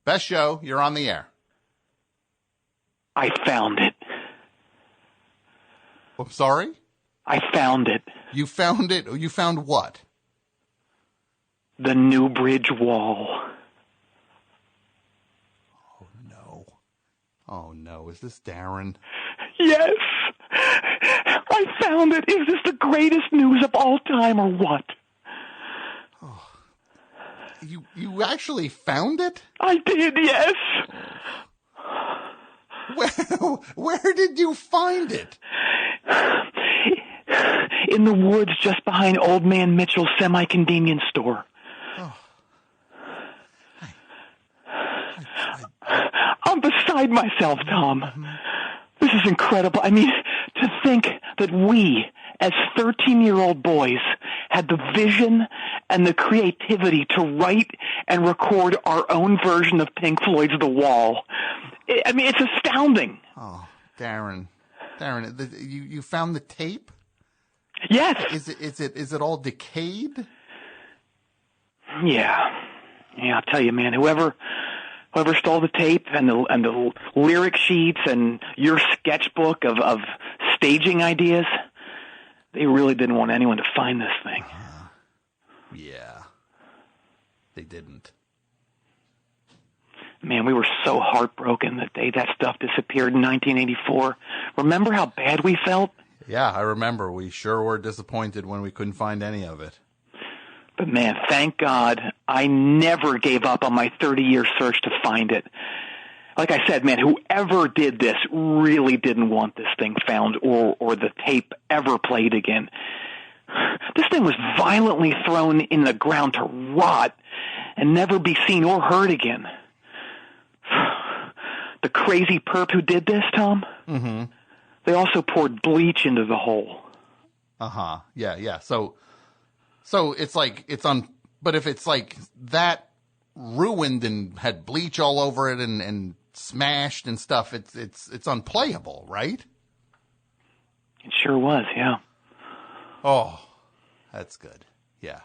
Best show, you're on the air. I found it. I'm sorry? I found it. You found it? You found what? The Newbridge Wall. Oh, no. Is this Darren? Yes. I found it. Is this the greatest news of all time or what? Oh. You actually found it? I did, yes. Where did you find it? In the woods just behind Old Man Mitchell's semi-convenience store. Oh. I'm beside myself, Tom. This is incredible. I mean, to think that we, as 13-year-old boys, had the vision and the creativity to write and record our own version of Pink Floyd's The Wall. I mean, it's astounding. Oh, Darren, you found the tape? Yes. Is it all decayed? Yeah, I'll tell you, man, whoever stole the tape and the lyric sheets and your sketchbook of staging ideas, they really didn't want anyone to find this thing. Yeah, they didn't. Man, we were so heartbroken the day that stuff disappeared in 1984. Remember how bad we felt? Yeah, I remember. We sure were disappointed when we couldn't find any of it. But man, thank God I never gave up on my 30-year search to find it. Like I said, man, whoever did this really didn't want this thing found or the tape ever played again. This thing was violently thrown in the ground to rot and never be seen or heard again. The crazy perp who did this, Tom, they also poured bleach into the hole. Uh-huh. Yeah. So it's like but if it's like that ruined and had bleach all over it and smashed and stuff, it's unplayable, right? It sure was, yeah. Oh, that's good. Yeah.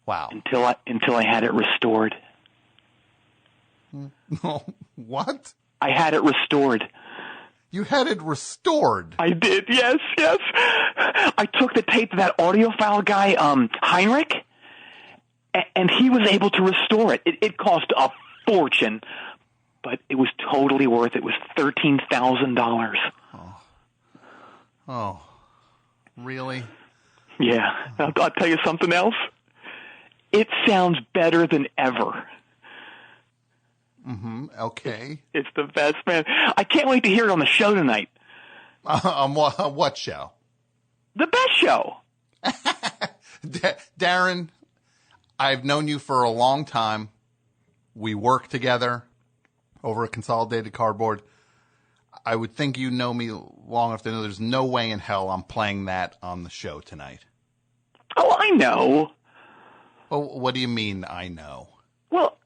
Wow. Until I had it restored. No, what? I had it restored. You had it restored? I did, yes. I took the tape to that audiophile guy, Heinrich, and he was able to restore it. It cost a fortune, but it was totally worth it. It was $13,000. Oh, really? Yeah. I'll tell you something else. It sounds better than ever. Okay. It's the best, man. I can't wait to hear it on the show tonight. What show? The best show. Darren, I've known you for a long time. We work together over at Consolidated Cardboard. I would think you know me long enough to know there's no way in hell I'm playing that on the show tonight. Oh, I know. Well, what do you mean, I know? Well,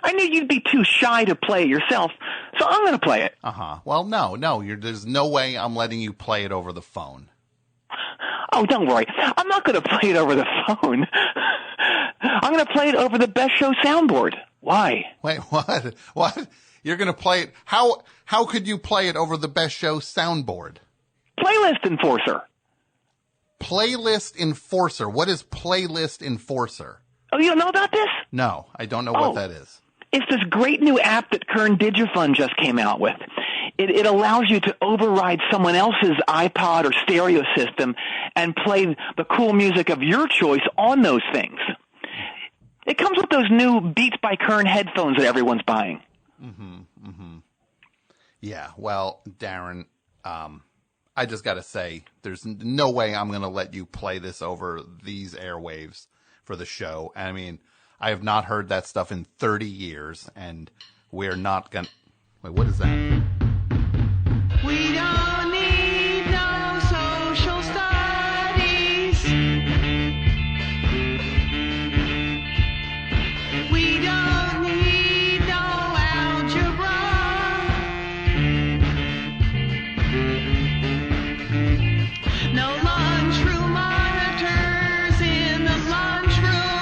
I knew you'd be too shy to play it yourself, so I'm going to play it. Well, no, there's no way I'm letting you play it over the phone. Oh, don't worry. I'm not going to play it over the phone. I'm going to play it over the Best Show soundboard. Why? Wait, what? What? You're going to play it? How could you play it over the Best Show soundboard? Playlist Enforcer. Playlist Enforcer. What is Playlist Enforcer? Oh, you don't know about this? No, I don't know what that is. It's this great new app that Kern Digifund just came out with. It allows you to override someone else's iPod or stereo system and play the cool music of your choice on those things. It comes with those new Beats by Kern headphones that everyone's buying. Yeah, well, Darren, I just got to say, there's no way I'm going to let you play this over these airwaves for the show. I mean, I have not heard that stuff in 30 years, and we're not going to... Wait, what is that? We don't need no social studies. We don't need no algebra. No lunchroom monitors in the lunchroom.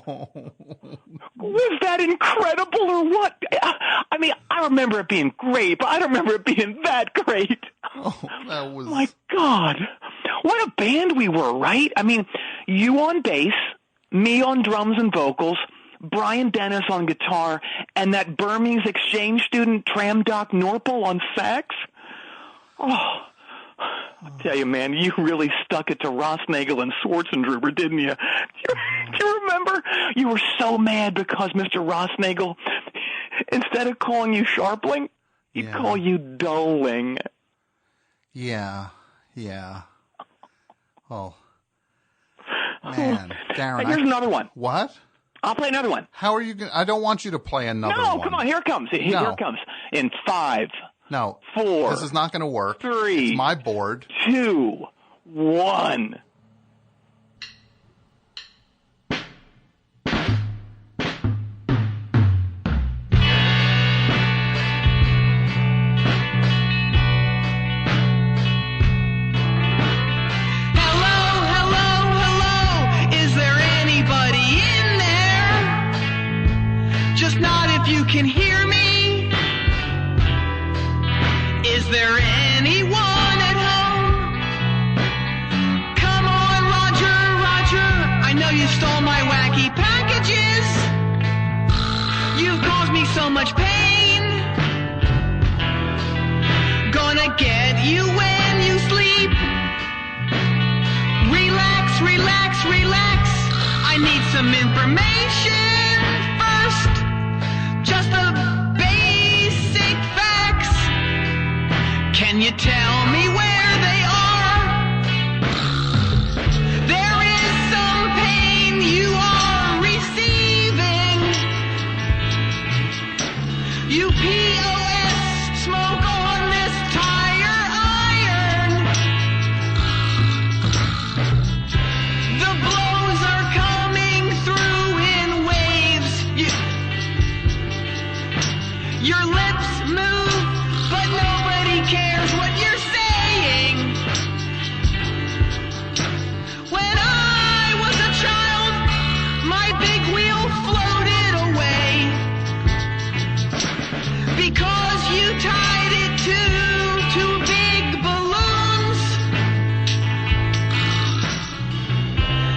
Was that incredible or what? I mean, I remember it being great, but I don't remember it being that great. Oh, that was... My God. What a band we were, right? I mean, you on bass, me on drums and vocals, Brian Dennis on guitar, and that Burmese exchange student Tram Doc Norpel on sax. Oh, I tell you, man, you really stuck it to Rossnagel and Schwarzenegger, didn't you? Do you remember? You were so mad because Mr. Rossnagel, instead of calling you Scharpling, he'd call you Doling. Yeah. Oh, man, Darren. And here's another one. What? I'll play another one. How are you going to... I don't want you to play another one. No, come on, here it comes. Here it comes. In 5, No. 4. This is not going to work. 3. It's my board. 2, 1. Just not if you can hear me. Is there anyone at home? Come on, Roger. I know you stole my wacky packages. You've caused me so much pain. Gonna get you when you sleep. Relax. I need some information first. Just the basic facts. Can you tell me where they are? There is some pain you are receiving. You POS smoke on this tire iron. The blows are coming through in waves. Your lips move, but nobody cares what you're saying. When I was a child, my big wheel floated away because you tied it to 2 big balloons.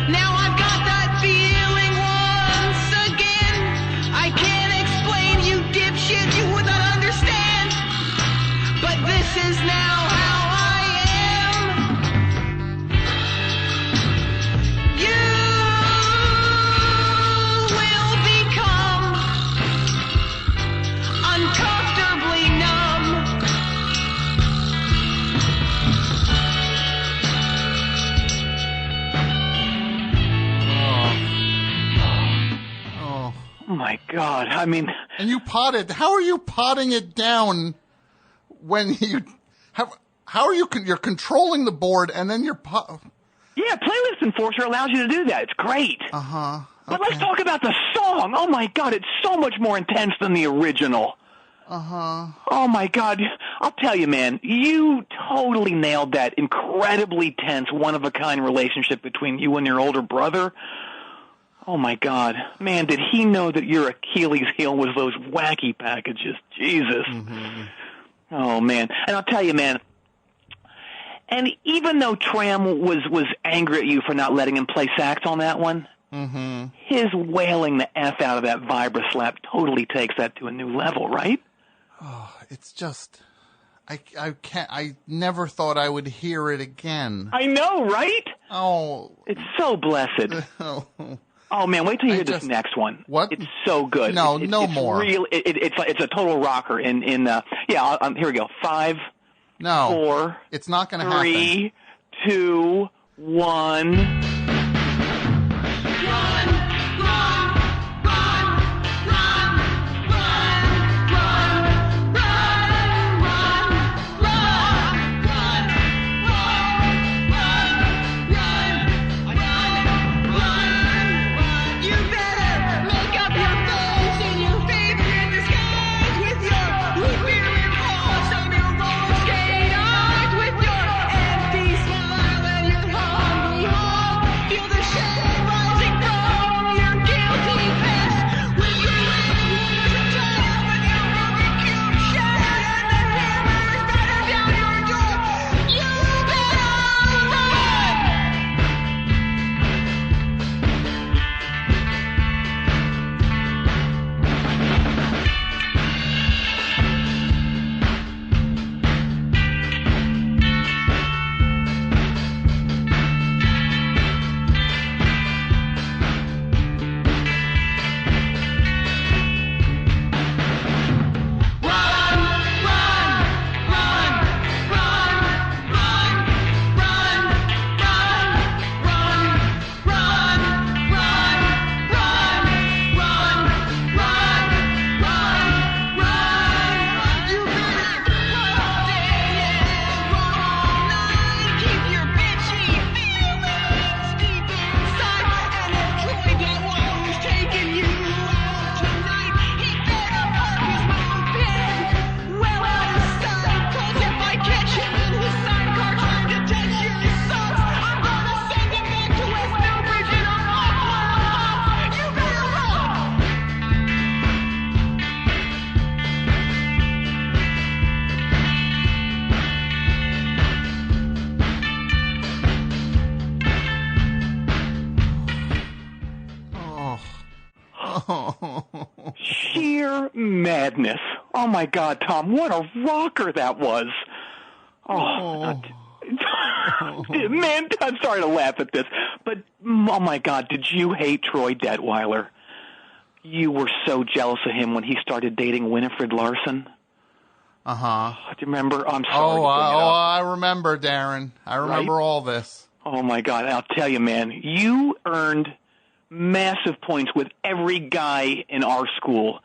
Now I've got that feeling once again. I can't explain, you dipshit, you would not understand. But this is now how I am. You will become uncomfortably numb. Oh. Oh, my God. I mean... And you potted. How are you potting it down when you have... How are you... You're controlling the board and then you're... Yeah, Playlist Enforcer allows you to do that. It's great. Uh-huh. But let's talk about the song. Oh, my God, it's so much more intense than the original. Uh-huh. Oh, my God. I'll tell you, man, you totally nailed that incredibly tense, one-of-a-kind relationship between you and your older brother. Oh, my God. Man, did he know that your Achilles heel was those wacky packages? Jesus. Mm-hmm. Oh, man. And I'll tell you, man, and even though Tram was angry at you for not letting him play sax on that one, his wailing the F out of that vibra slap totally takes that to a new level, right? Oh, it's just... I can't... I never thought I would hear it again. I know, right? Oh. It's so blessed. Oh, man, wait till you hear this next one. What? It's so good. No, it's more. It's a total rocker. Here we go. 5, no, 4, it's not going to happen. 3, 2, 1. With your empty smile and your hungry heart. sheer madness. Oh, my God, Tom, what a rocker that was. Oh. Man, I'm sorry to laugh at this, but, oh, my God, did you hate Troy Detweiler? You were so jealous of him when he started dating Winifred Larson. Uh-huh. Do you remember? I'm sorry. I remember, Darren. I remember all this. Oh, my God. I'll tell you, man, you earned massive points with every guy in our school.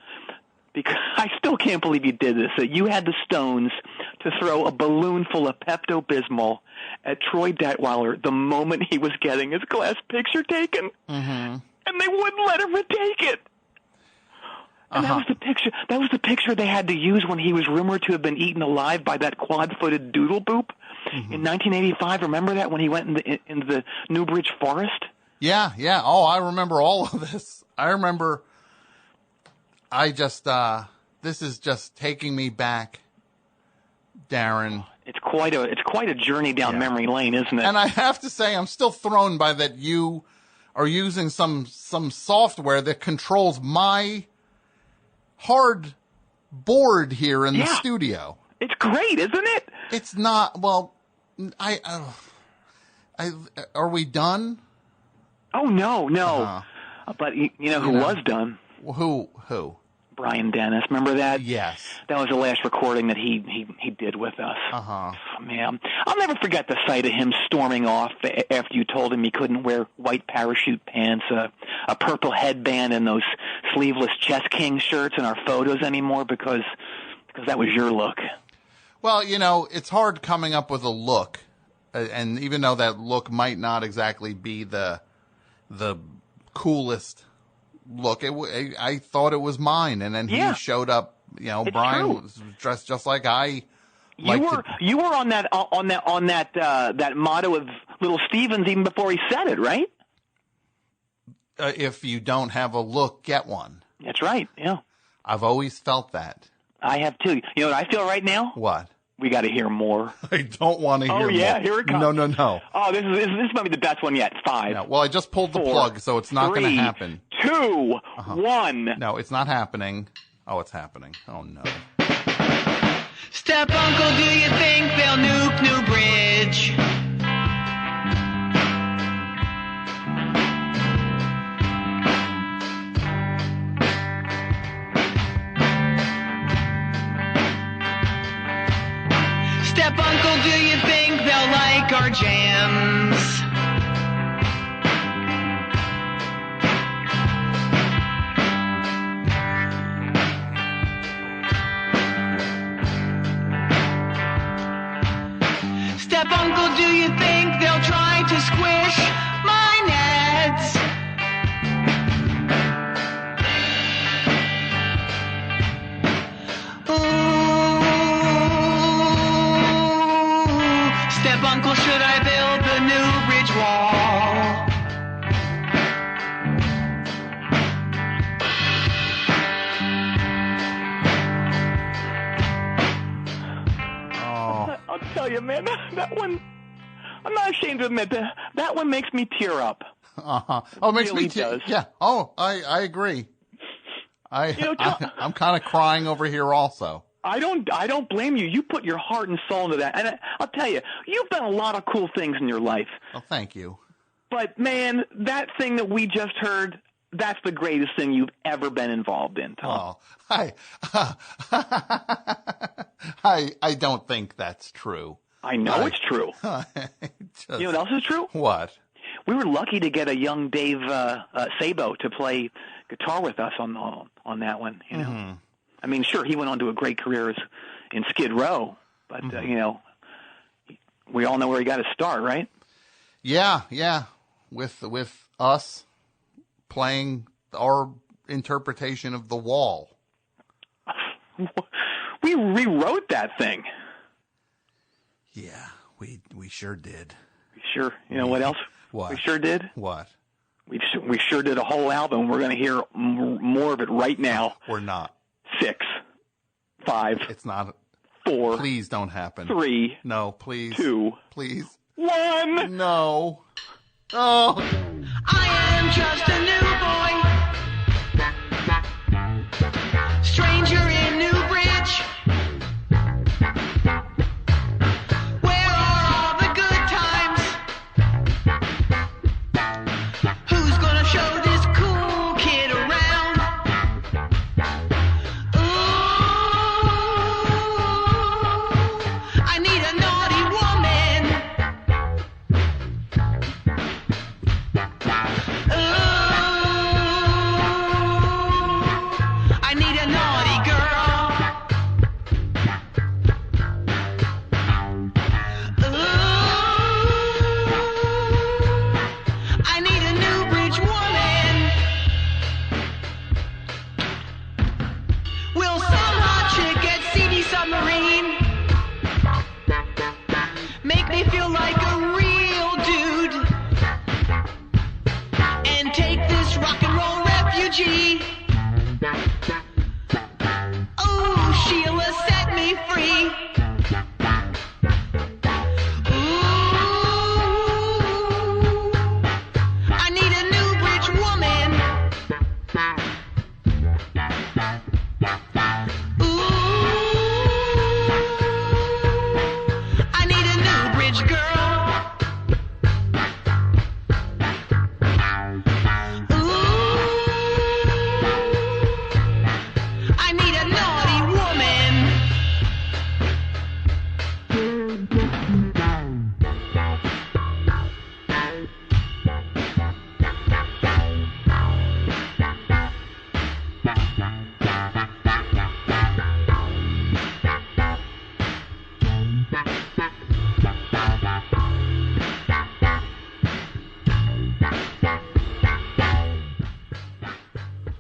Because I still can't believe you did this. That you had the stones to throw a balloon full of Pepto-Bismol at Troy Detweiler the moment he was getting his class picture taken. Mm-hmm. And they wouldn't let him retake it. And that was the picture. That was the picture they had to use when he was rumored to have been eaten alive by that quad-footed doodle boop in 1985. Remember that when he went into the Newbridge forest? Yeah. Oh, I remember all of this. I remember. This is just taking me back, Darren. It's quite a journey down memory lane, isn't it? And I have to say, I'm still thrown by that you are using some software that controls my hard board here in the studio. It's great, isn't it? It's not. Well, are we done? Oh no. But you know who was done? Who? Brian Dennis. Remember that? Yes. That was the last recording that he did with us. Man, I'll never forget the sight of him storming off after you told him he couldn't wear white parachute pants, a purple headband, and those sleeveless Chess King shirts in our photos anymore because that was your look. Well, it's hard coming up with a look, and even though that look might not exactly be the coolest look, I thought it was mine, and then he showed up. Brian was dressed just like I. You were on that motto of Little Stevens even before he said it, right? If you don't have a look, get one. That's right. Yeah. I've always felt that. I have too. You know what I feel right now? What? We got to hear more. I don't want to hear more. Oh, yeah, here it comes. No. Oh, this might be the best one yet. 5. No. Well, I just pulled the plug, so it's not going to happen. 2, 1. No, it's not happening. Oh, it's happening. Oh, no. Step uncle, do you think they'll nuke Newbridge? Step uncle, do you think they'll like our jams? Step uncle, do you think they'll try to squish my nets? Step uncle, should I build the Newbridge Wall? Oh. I'll tell you, man, that one, I'm not ashamed to admit that one makes me tear up. Oh, it makes really me tear. does. Yeah. Oh, I agree. I'm kind of crying over here also. I don't blame you. You put your heart and soul into that. And I'll tell you, you've done a lot of cool things in your life. Oh, thank you. But, man, that thing that we just heard, that's the greatest thing you've ever been involved in, Tom. Oh, I don't think that's true. I know it's true. You know what else is true? What? We were lucky to get a young Dave Sabo to play guitar with us on that one, you know. Mm-hmm. I mean, sure, he went on to a great career in Skid Row, but, we all know where he got his start, right? Yeah. With us playing our interpretation of The Wall. We rewrote that thing. Yeah, we sure did. Sure. You know what else? What? We sure did? What? We sure did a whole album. We're going to hear more of it right now. We're not. 6, 5. It's not. 4. Please don't happen. 3. No, please. 2. Please. 1. No. Oh. I am just a new boy, Make me feel like a real dude. And take this rock and roll refugee. Oh, Sheila, set me free. I need a Newbridge woman. I need a Newbridge girl. I need a naughty woman.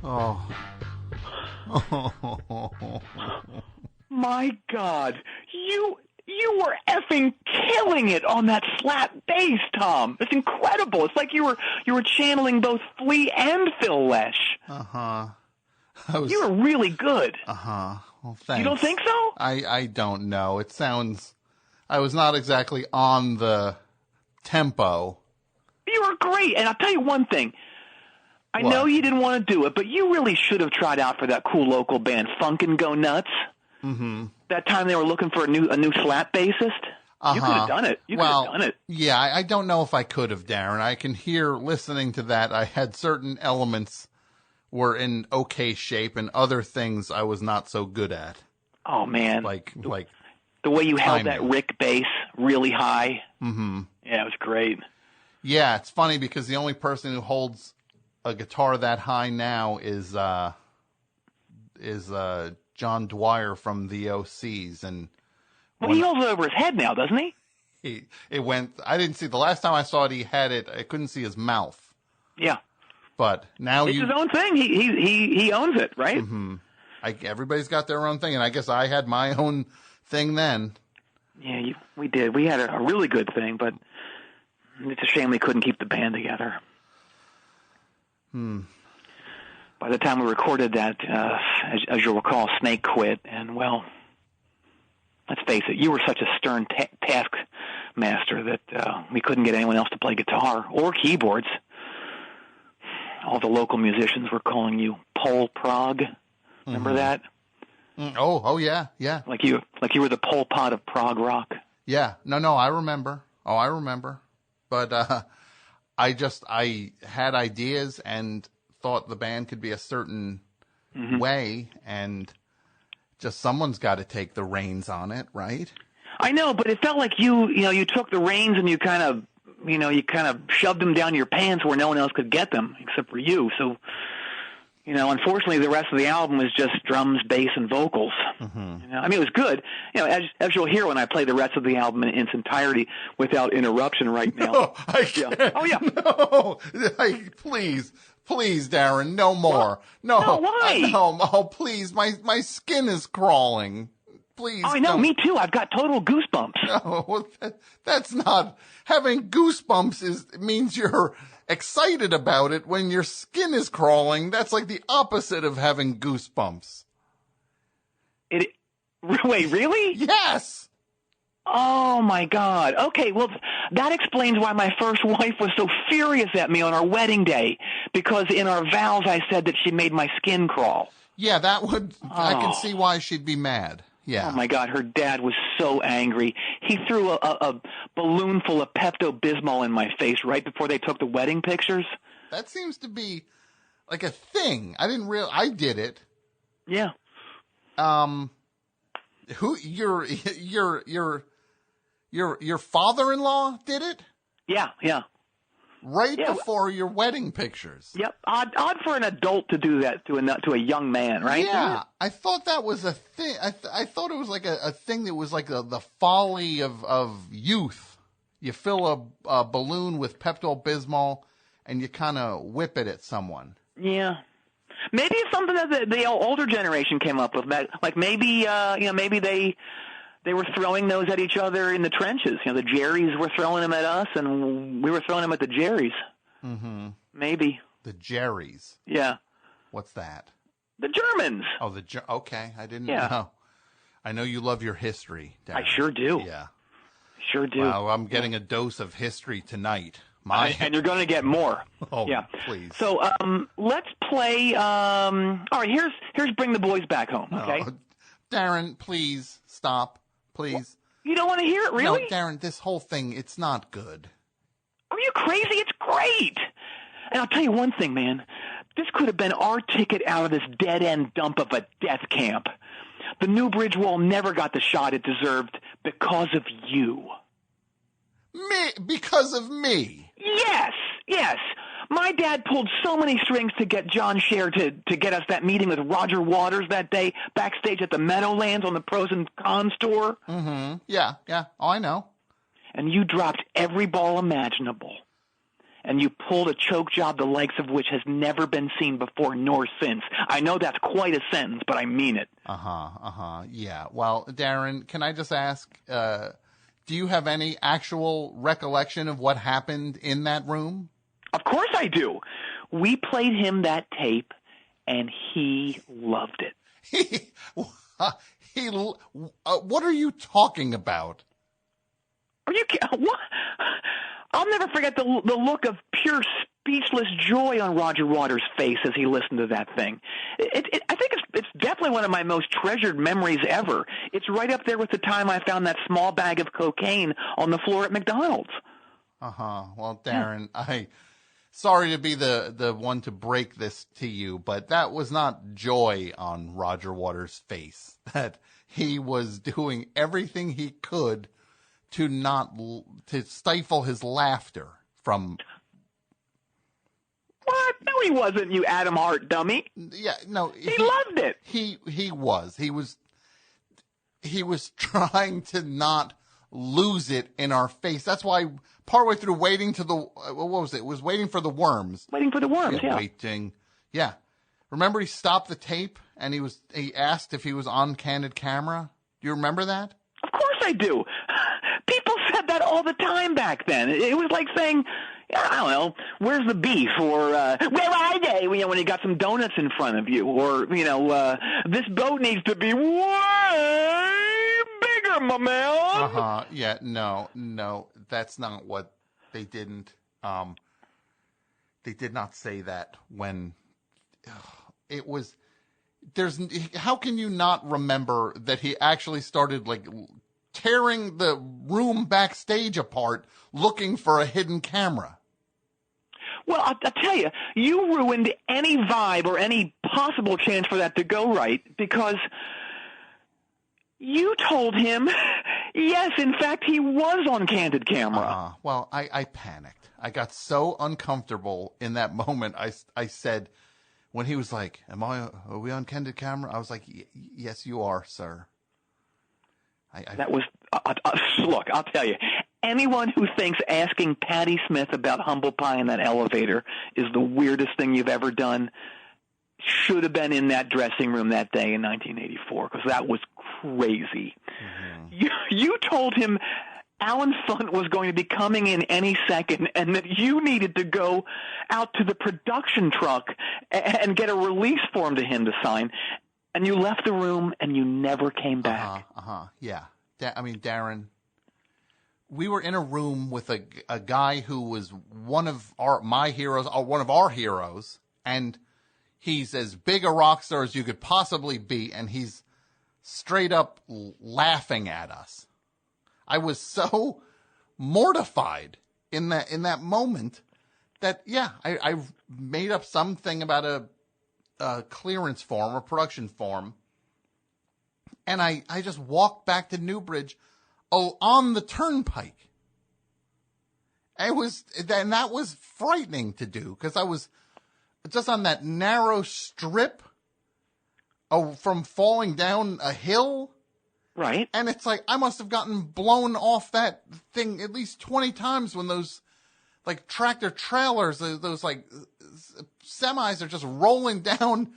Oh. My God, you were effing killing it on that slap bass, Tom. It's incredible. It's like you were channeling both Flea and Phil Lesh. Uh-huh. You were really good. Uh-huh. Well, thanks. You don't think so? I don't know. It sounds... I was not exactly on the tempo. You were great. And I'll tell you one thing. I What? know you didn't want to do it, but you really should have tried out for that cool local band, Funk and Go Nuts. Mm-hmm. That time they were looking for a new slap bassist. Uh-huh. You could have done it. You could have done it. Yeah, I don't know if I could have, Darren. I can hear, listening to that, I had certain elements were in okay shape and other things I was not so good at. Oh, man. Like the way you held timing. that Rick bass really high. Mm-hmm. Yeah, it was great. Yeah, it's funny because the only person who holds a guitar that high now is John Dwyer from the OCs, and Well, he holds it over his head now, doesn't he? it went. I didn't see the last time I saw it. He had it. I couldn't see his mouth, Yeah. but now It's his own thing. He owns it, right? Mm-hmm. Everybody's got their own thing, and I guess I had my own thing then. Yeah, we did. We had a really good thing, but it's a shame we couldn't keep the band together. By the time we recorded that, as you'll recall, Snake quit, and, well, let's face it, you were such a stern taskmaster that we couldn't get anyone else to play guitar or keyboards. All the local musicians were calling you Pol Prog. Remember that? Oh, yeah. Like you were the Pol Pot of prog rock. Yeah. No, I remember. Oh, I remember. But I had ideas and thought the band could be a certain way, and just someone's got to take the reins on it, right? I know, but it felt like you took the reins and you kind of shoved them down your pants where no one else could get them except for you. So, unfortunately, the rest of the album was just drums, bass, and vocals. I mean, it was good. As you'll hear when I play the rest of the album in its entirety without interruption right now. No, I can't. Yeah. Oh, yeah. No, please, Darren, no more. No, why? No, oh, please, my skin is crawling. Please. Oh, I know, don't. me too. I've got total goosebumps. No, that's not having goosebumps. Means you're excited about it. When your skin is crawling, that's like the opposite of having goosebumps. Wait, really? Yes. Oh, my God. Okay, well, that explains why my first wife was so furious at me on our wedding day, because in our vows I said that she made my skin crawl. Yeah, I can see why she'd be mad. Yeah. Oh, my God, her dad was so angry. He threw a balloon full of Pepto-Bismol in my face right before they took the wedding pictures. That seems to be like a thing. I did it. Yeah. Who your father-in-law did it? Yeah. Right before your wedding pictures. Yep. Odd for an adult to do that to a young man, right? Yeah. I thought that was a thing. I thought it was like a thing that was like the folly of youth. You fill a balloon with Pepto-Bismol and you kind of whip it at someone. Yeah. Maybe it's something that the older generation came up with. Like maybe, maybe they They were throwing those at each other in the trenches. You know, the Jerrys were throwing them at us, and we were throwing them at the Jerrys. Mm-hmm. Maybe. The Jerrys. Yeah. What's that? The Germans. Oh, okay. I didn't Yeah. know. I know you love your history, Darren. I sure do. Yeah. Sure do. Wow, I'm getting a dose of history tonight. And you're going to get more. Oh, yeah. please. So let's play. All right, here's Bring the Boys Back Home. Okay. Oh, Darren, please stop. Please. You don't want to hear it, really? No, Darren, this whole thing, it's not good. Are you crazy? It's great. And I'll tell you one thing, man. This could have been our ticket out of this dead-end dump of a death camp. The Newbridge Wall never got the shot it deserved because of you. Me? Because of me? Yes. My dad pulled so many strings to get John Scher to get us that meeting with Roger Waters that day backstage at the Meadowlands on the Pros and Cons tour. Mm-hmm. Yeah. Oh, I know. And you dropped every ball imaginable. And you pulled a choke job the likes of which has never been seen before nor since. I know that's quite a sentence, but I mean it. Yeah. Well, Darren, can I just ask, do you have any actual recollection of what happened in that room? Of course I do. We played him that tape, and he loved it. What are you talking about? Are you what? I'll never forget the look of pure speechless joy on Roger Waters' face as he listened to that thing. I think it's definitely one of my most treasured memories ever. It's right up there with the time I found that small bag of cocaine on the floor at McDonald's. Well, Darren, sorry to be the one to break this to you, but that was not joy on Roger Waters' face. That he was doing everything he could to stifle his laughter from. What? No, he wasn't, you Adam Hart dummy. Yeah, no. He loved it. He was trying to not lose it in our face. That's why partway through waiting to the, what was it? It was Waiting for the Worms. Waiting for the Worms, yeah. Waiting. Yeah. Remember he stopped the tape and he asked if he was on candid camera? Do you remember that? Of course I do. People said that all the time back then. It was like saying, I don't know, where's the beef? Or, where are they? You know, when you got some donuts in front of you. Or, this boat needs to be way bigger, my man. Yeah, no, that's not what they didn't, they did not say that when it was, how can you not remember that he actually started like tearing the room backstage apart looking for a hidden camera? Well, I'll tell you, you ruined any vibe or any possible chance for that to go right because you told him, yes, in fact, he was on candid camera. Well, I panicked. I got so uncomfortable in that moment. I said, when he was like, are we on candid camera? I was like, yes, you are, sir. That was, look, I'll tell you, anyone who thinks asking Patti Smith about humble pie in that elevator is the weirdest thing you've ever done should have been in that dressing room that day in 1984, because that was crazy. Mm-hmm. You told him Alan Funt was going to be coming in any second and that you needed to go out to the production truck and get a release form to him to sign. And you left the room and you never came back. Yeah. Darren, we were in a room with a guy who was one of my heroes, or one of our heroes, and he's as big a rock star as you could possibly be, and he's straight up laughing at us. I was so mortified in that moment that, I made up something about a clearance form or production form. And I just walked back to Newbridge on the turnpike. And that was frightening to do because I was just on that narrow strip from falling down a hill. Right. And it's like, I must have gotten blown off that thing at least 20 times when those like tractor trailers, those like semis are just rolling down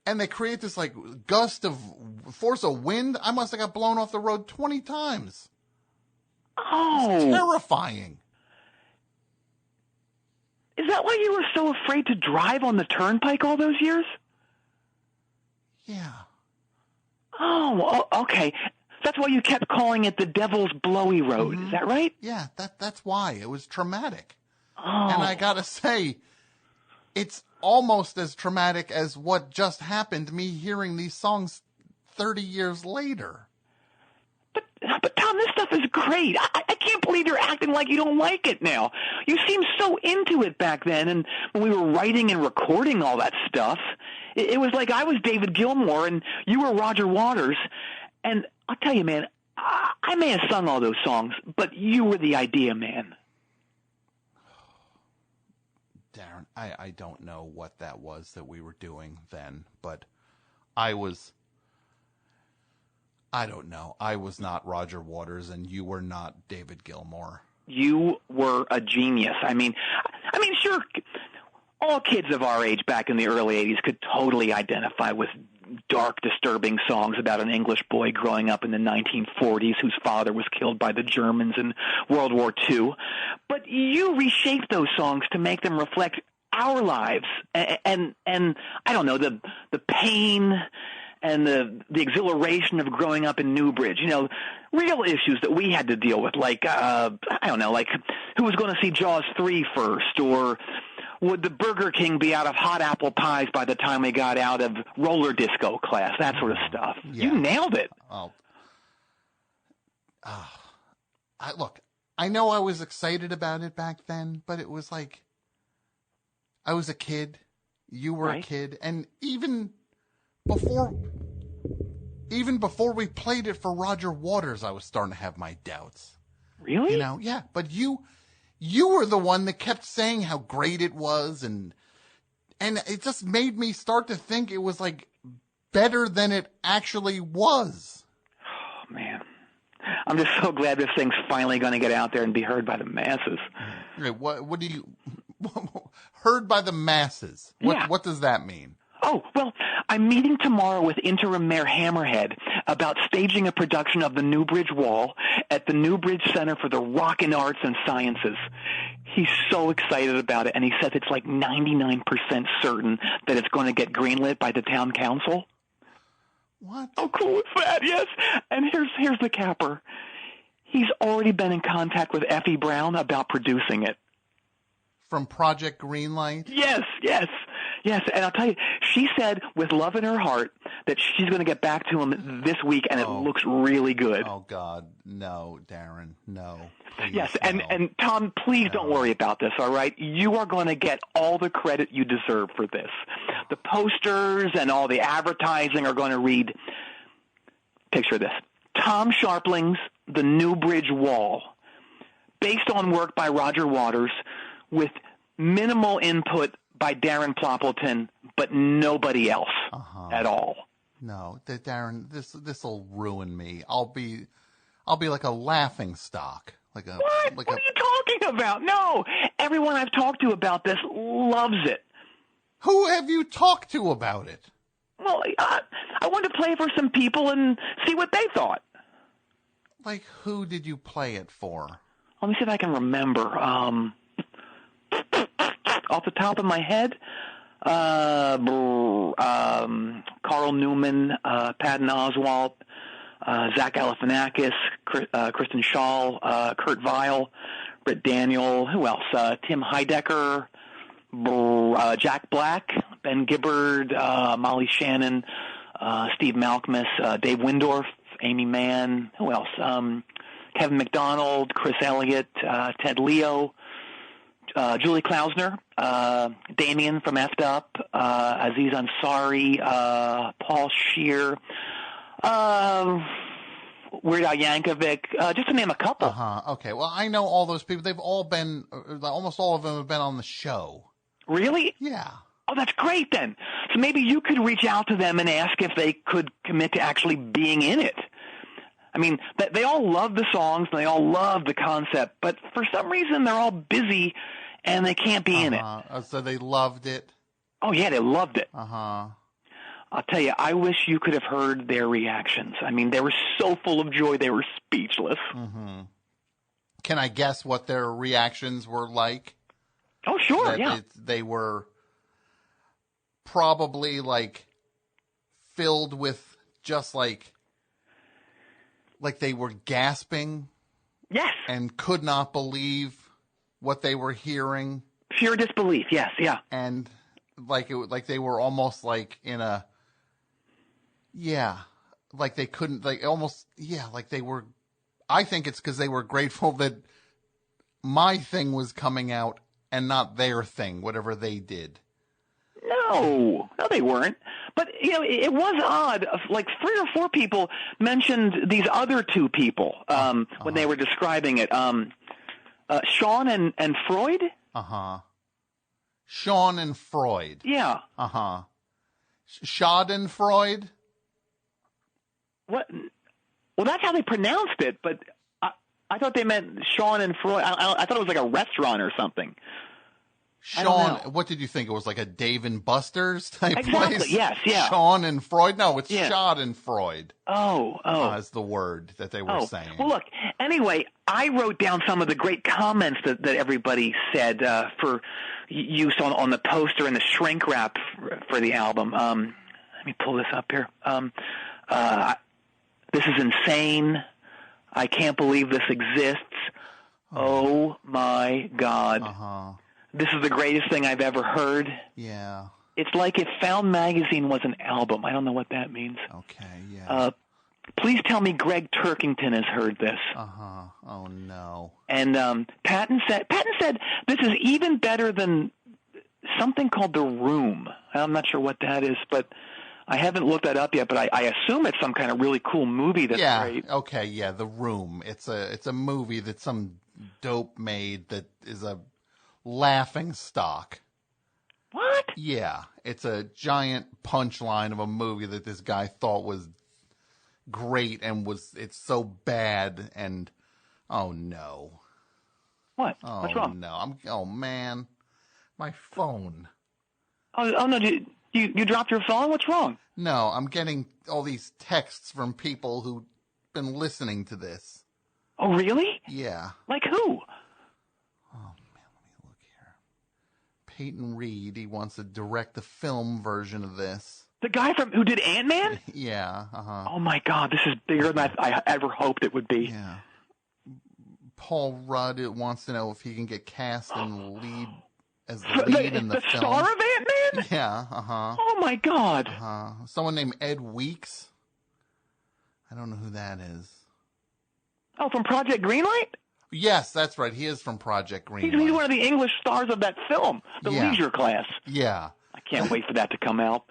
and they create this like gust of force of wind. I must have got blown off the road 20 times. Oh. It's terrifying. Is that why you were so afraid to drive on the turnpike all those years? Yeah. Oh, okay. That's why you kept calling it the Devil's Blowy Road. Mm-hmm. Is that right? Yeah, that's why. It was traumatic. Oh. And I gotta say, it's almost as traumatic as what just happened, me hearing these songs 30 years later. But Tom, this stuff is great. I can't believe you're acting like you don't like it now. You seemed so into it back then, and when we were writing and recording all that stuff, it was like I was David Gilmour and you were Roger Waters. And I'll tell you, man, I may have sung all those songs, but you were the idea man. Darren, I don't know what that was that we were doing then, but I don't know. I was not Roger Waters, and you were not David Gilmour. You were a genius. I mean, sure, all kids of our age back in the early 80s could totally identify with dark, disturbing songs about an English boy growing up in the 1940s whose father was killed by the Germans in World War II. But you reshaped those songs to make them reflect our lives and I don't know, the pain and the exhilaration of growing up in Newbridge, real issues that we had to deal with, like, I don't know, like who was going to see Jaws 3 first, or would the Burger King be out of hot apple pies by the time we got out of roller disco class, that sort of stuff. Yeah. You nailed it. Look, I know I was excited about it back then, but it was like, I was a kid, you were a kid, and even before we played it for Roger Waters, I was starting to have my doubts. Really? Yeah, but you were the one that kept saying how great it was, and it just made me start to think it was like better than it actually was. Oh man, I'm just so glad this thing's finally going to get out there and be heard by the masses. What do you heard by the masses? What does that mean? Oh, well, I'm meeting tomorrow with Interim Mayor Hammerhead about staging a production of the Newbridge Wall at the Newbridge Center for the Rockin' Arts and Sciences. He's so excited about it, and he says it's like 99% certain that it's going to get greenlit by the town council. What? How cool is that? Yes. And here's the capper. He's already been in contact with Effie Brown about producing it. From Project Greenlight? Yes. And I'll tell you, she said with love in her heart that she's going to get back to him this week, and it looks really good. Oh, God. No, Darren. No. Please, yes, no. and Tom, please don't worry about this, all right? You are going to get all the credit you deserve for this. The posters and all the advertising are going to read, picture this, Tom Scharpling's The Newbridge Wall, based on work by Roger Waters with minimal input by Darren Ploppleton, but nobody else at all. No, Darren, this'll ruin me. I'll be like a laughing stock. What are you talking about? No, everyone I've talked to about this loves it. Who have you talked to about it? Well, I wanted to play it for some people and see what they thought. Like, who did you play it for? Let me see if I can remember. Off the top of my head, Carl Newman, Patton Oswalt, Zach Galifianakis, Kristen Schaal, Kurt Weill, Britt Daniel, who else? Tim Heidecker, Jack Black, Ben Gibbard, Molly Shannon, Steve Malkmus, Dave Windorf, Amy Mann, who else? Kevin McDonald, Chris Elliott, Ted Leo, Julie Klausner, Damien from Effed Up, Aziz Ansari, Paul Scheer, Weird Al Yankovic, just to name a couple. Okay. Well, I know all those people. They've all been, almost all of them have been on the show. Really? Yeah. Oh, that's great then. So maybe you could reach out to them and ask if they could commit to actually being in it. I mean, they all love the songs, and they all love the concept, but for some reason they're all busy and they can't be in it. So they loved it? Oh, yeah, they loved it. I'll tell you, I wish you could have heard their reactions. I mean, they were so full of joy, they were speechless. Mm-hmm. Can I guess what their reactions were like? Oh, sure, yeah. They were probably like filled with just like they were gasping. Yes. And could not believe what they were hearing. Pure disbelief, yes, yeah. And like they were almost like in a, like they couldn't, like almost, like they were, I think it's because they were grateful that my thing was coming out and not their thing, whatever they did. No, they weren't. But, it was odd. Like 3 or 4 people mentioned these other 2 people when they were describing it. Sean and Freud? Uh-huh. Sean and Freud. Yeah. Uh-huh. Schadenfreude? What? Well, that's how they pronounced it, but I thought they meant Sean and Freud. I thought it was like a restaurant or something. Sean, what did you think? It was like a Dave and Buster's type place? Yes, yeah. Sean and Freud? No, it's Schadenfreude. Oh. Is the word that they were saying. Well, look, anyway, I wrote down some of the great comments that everybody said for use on the poster and the shrink wrap for the album. Let me pull this up here. This is insane. I can't believe this exists. Oh my God. Uh-huh. This is the greatest thing I've ever heard. Yeah. It's like if Found Magazine was an album. I don't know what that means. Okay, yeah. Please tell me Greg Turkington has heard this. Uh-huh. Oh, no. And Patton said this is even better than something called The Room. I'm not sure what that is, but I haven't looked that up yet, but I assume it's some kind of really cool movie that's great. Okay, yeah, The Room. It's a movie that some dope made that is a laughing stock. What? Yeah, it's a giant punchline of a movie that this guy thought was great and it's so bad and oh no. What? Oh, what's wrong? No, oh man, my phone. Oh no, you dropped your phone? What's wrong? No, I'm getting all these texts from people who've been listening to this. Oh really? Yeah. Like who? Oh man, let me look here. Peyton Reed, he wants to direct the film version of this. The guy who did Ant-Man? Yeah, uh-huh. Oh my God, this is bigger than I ever hoped it would be. Yeah. Paul Rudd wants to know if he can get cast in the lead in the film. The star of Ant-Man? Yeah, uh-huh. Oh my God. Uh-huh. Someone named Ed Weeks. I don't know who that is. Oh, from Project Greenlight? Yes, that's right. He is from Project Greenlight. He's one of the English stars of that film, The Leisure Class. Yeah. I can't wait for that to come out.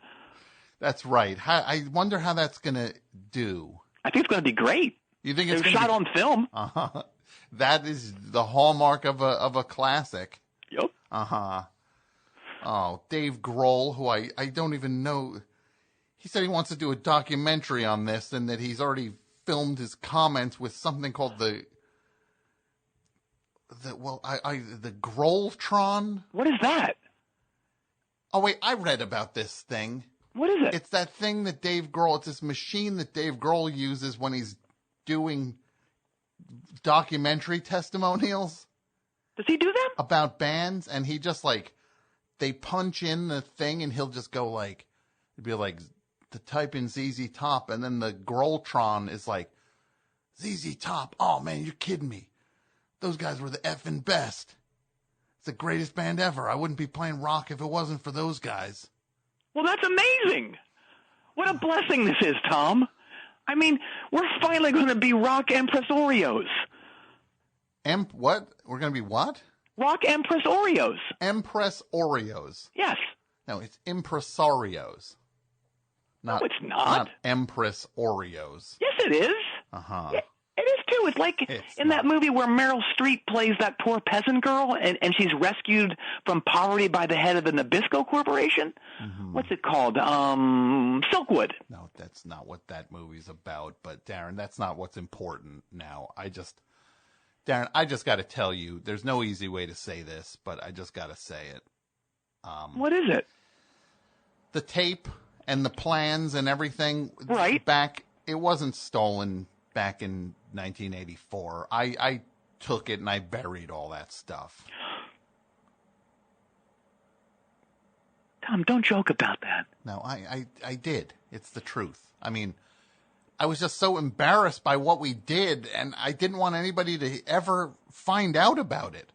That's right. I wonder how that's going to do. I think it's going to be great. You think it's shot on film? Uh-huh. That is the hallmark of a classic. Yep. Uh-huh. Oh, Dave Grohl, who I don't even know. He said he wants to do a documentary on this and that he's already filmed his comments with something called the Grohltron. What is that? Oh, wait, I read about this thing. What is it? It's that thing that Dave Grohl, it's this machine that Dave Grohl uses when he's doing documentary testimonials. Does he do them? About bands, and he just they punch in the thing and he'll just go it'd be like to type in ZZ Top, and then the Grohltron is like, ZZ Top, oh man, you're kidding me. Those guys were the effing best. It's the greatest band ever. I wouldn't be playing rock if it wasn't for those guys. Well, that's amazing. What a blessing this is, Tom. I mean, we're finally going to be rock impresarios. What? We're going to be what? Rock impresarios. Impresarios. Yes. No, it's impresarios. No, it's not. Not Empress Oreos. Yes, it is. Uh-huh. It is, too. It's like that movie where Meryl Streep plays that poor peasant girl, and she's rescued from poverty by the head of the Nabisco Corporation. Mm-hmm. What's it called? Silkwood. No, that's not what that movie's about. But, Darren, that's not what's important now. Darren, I just got to tell you, there's no easy way to say this, but I just got to say it. What is it? The tape And the plans and everything. Right. It wasn't stolen back in 1984. I took it and I buried all that stuff. Tom, don't joke about that. No, I did. It's the truth. I mean, I was just so embarrassed by what we did, and I didn't want anybody to ever find out about it.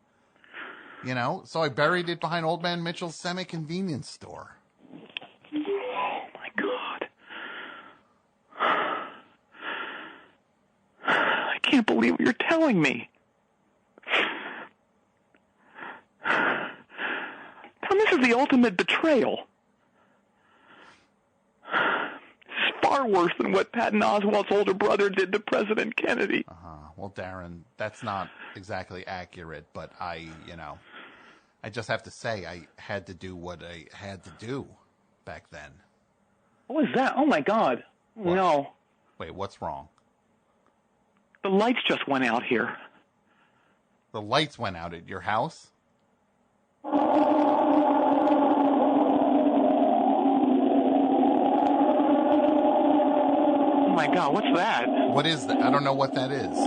You know? So I buried it behind Old Man Mitchell's semi-convenience store. Oh, my God. I can't believe what you're telling me. Tom, this is the ultimate betrayal. It's far worse than what Patton Oswalt's older brother did to President Kennedy. Well, Darren, that's not exactly accurate, but I just have to say I had to do what I had to do back then. What was that? Oh, my God. What? No. Wait, what's wrong? The lights just went out here. The lights went out at your house? Oh, my God. What's that? What is that? I don't know what that is.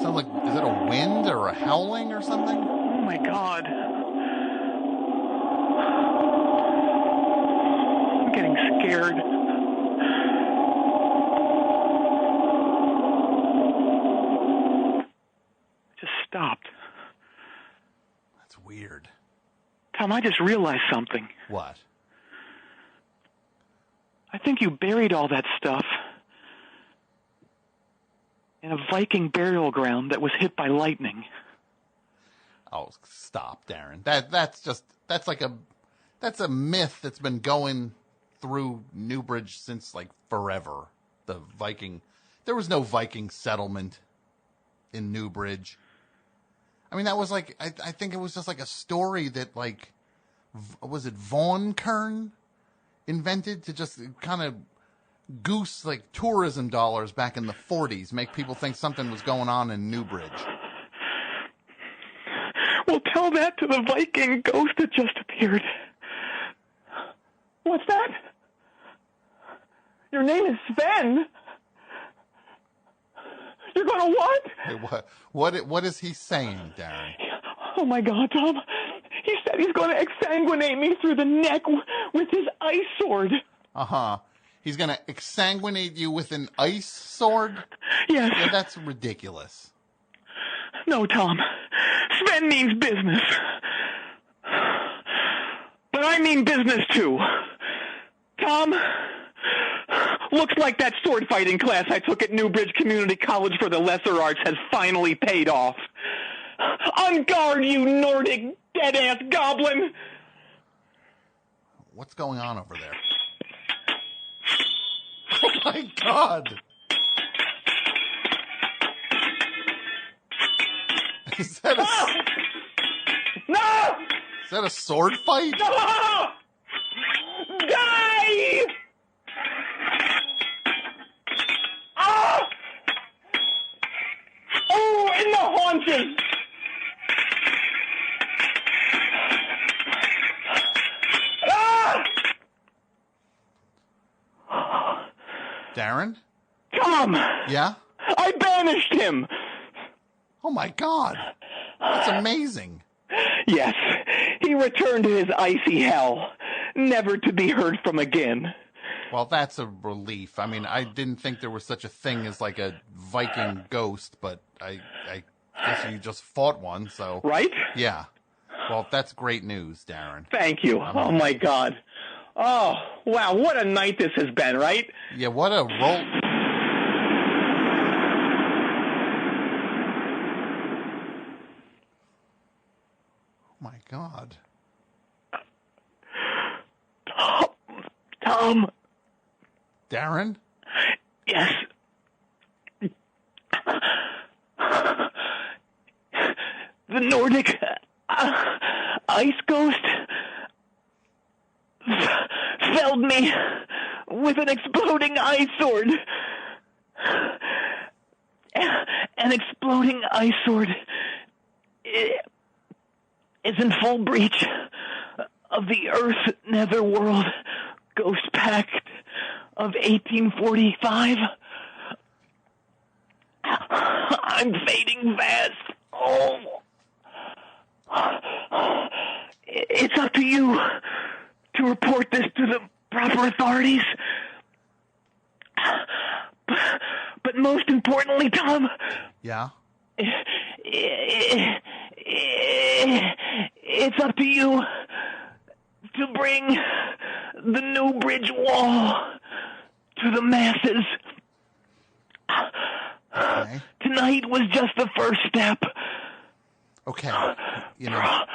Is it a wind or a howling or something? Oh, my God. I'm getting scared. Just stopped. That's weird. Tom, I just realized something. What? I think you buried all that stuff in a Viking burial ground that was hit by lightning. Oh, stop, Darren. That's a myth that's been going through Newbridge since like forever. There was no Viking settlement in Newbridge. I mean, that was like, I think it was just like a story that like, was it Von Kern invented to just kind of goose like tourism dollars back in the 40s, make people think something was going on in Newbridge. Well, tell that to the Viking ghost that just appeared. What's that? Your name is Sven. You're gonna what? Hey, what is he saying, Darren? Oh my God, Tom. He said he's gonna exsanguinate me through the neck with his ice sword. Uh-huh. He's going to exsanguinate you with an ice sword? Yes. Yeah, that's ridiculous. No, Tom. Sven means business. But I mean business, too. Tom, looks like that sword fighting class I took at Newbridge Community College for the Lesser Arts has finally paid off. On guard, you Nordic dead-ass goblin! What's going on over there? Oh my God! Is that No! Is that a sword fight? No! Die! Ah! Oh, in the haunches! Ah! Darren? Tom! Yeah? I banished him! Oh my God! That's amazing. Yes, he returned to his icy hell, never to be heard from again. Well, that's a relief. I mean, I didn't think there was such a thing as like a Viking ghost, but I guess you just fought one, so... Right? Yeah. Well, that's great news, Darren. Thank you. Oh, my God. Oh, wow, what a night this has been, right? Yeah, what a roll... Oh, my God. Tom. Darren? Yes. The Nordic ice ghost felled me with an exploding ice sword. An exploding ice sword is in full breach of the Earth Netherworld Ghost Pact of 1845. I'm fading fast. Oh. It's up to you to report this to the proper authorities. But most importantly, Tom. Yeah? It's up to you to bring the Newbridge Wall to the masses. Okay. Tonight was just the first step. Okay. You know,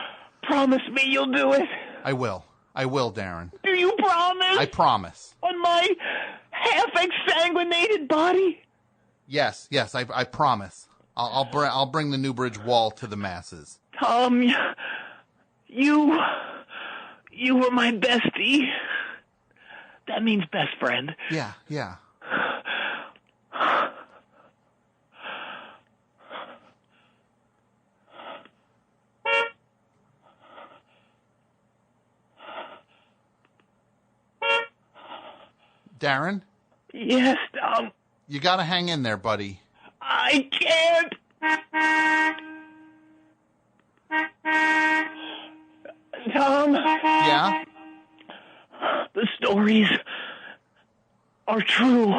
Promise me you'll do it. I will. I will, Darren. Do you promise? I promise. On my half-exsanguinated body? Yes, I promise. I'll bring the Newbridge Wall to the masses. Tom, you were my bestie. That means best friend. Yeah. Darren? Yes, Tom. You gotta hang in there, buddy. I can't. Tom? Yeah? The stories are true.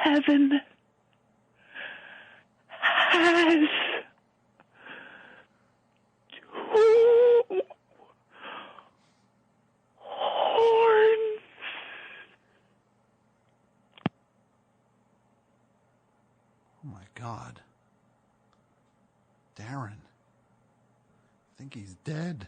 Heaven has two horns. Oh my God. Darren. I think he's dead.